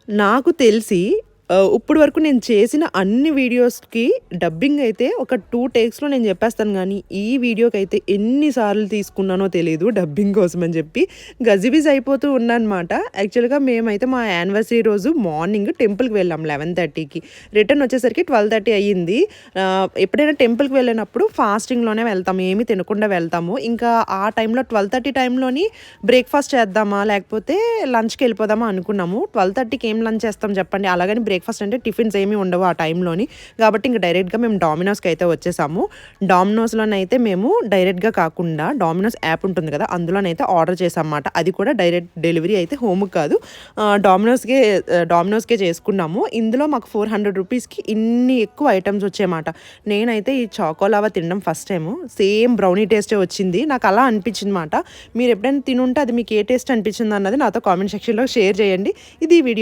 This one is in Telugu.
నాకు తెలిసి ఇప్పటి వరకు నేను చేసిన అన్ని వీడియోస్‌కి డబ్బింగ్ అయితే ఒక 2 టేక్స్‌లో నేను చెప్పేస్తాను గానీ, ఈ వీడియోకైతే ఎన్ని సార్లు తీసుకున్నానో తెలీదు డబ్బింగ్ కోసం అని చెప్పి. గజిబిజి అయిపోతూ ఉన్నానన్నమాట. యాక్చువల్‌గా మేమైతే మా యానివర్సరీ రోజు మార్నింగ్ టెంపుల్‌కి వెళ్ళాం 11:30కి. రిటర్న్ వచ్చేసరికి 12:30 అయ్యింది. ఎప్పుడైనా టెంపుల్‌కి వెళ్ళినప్పుడు ఫాస్టింగ్‌లోనే వెళ్తాము. ఏమి తినకుండా వెళ్తాము. ఇంకా ఆ టైంలో 12:30 టైంలోని బ్రేక్‌ఫాస్ట్ చేద్దామా? లేకపోతే లంచ్‌కెళ్ళిపోదామా అనుకున్నాము. 12:30కి ఏం లంచ్ చేస్తాం చెప్పండి. అలాగని బ్రేక్‌ఫాస్ట్ అంటే టిఫిన్స్ ఏమి ఉండవు ఆ టైంలోని. కాబట్టి ఇంక డైరెక్ట్‌గా మేము డామినోస్‌కైతే వచ్చేసాము. డామినోస్‌లోనైతే మేము డైరెక్ట్‌గా కాకుండా డామినోస్ యాప్ ఉంటుంది కదా! అందులోనైతే ఆర్డర్ చేశామన్నమాట. అది కూడా డైరెక్ట్ డెలివరీ అయితే హోమ్‌కి కాదు. డామినోస్‌కే చేసుకున్నాము. ఇందులో మాకు 400 రూపీస్‌కి ఇన్ని ఎక్కువ ఐటెమ్స్ వచ్చాయన్నమాట. నేనైతే ఈ చాకో లావా తినడం ఫస్ట్ టైము. సేమ్ బ్రౌనీ టేస్టే వచ్చింది. నాకు అలా అనిపించిందన్నమాట. మీరు ఎప్పుడైనా తినుంటే అది మీకు ఏ టేస్ట్ అనిపించిందన్నది నాతో కామెంట్ సెక్షన్‌లో షేర్ చేయండి. ఇది ఈ వీడియో.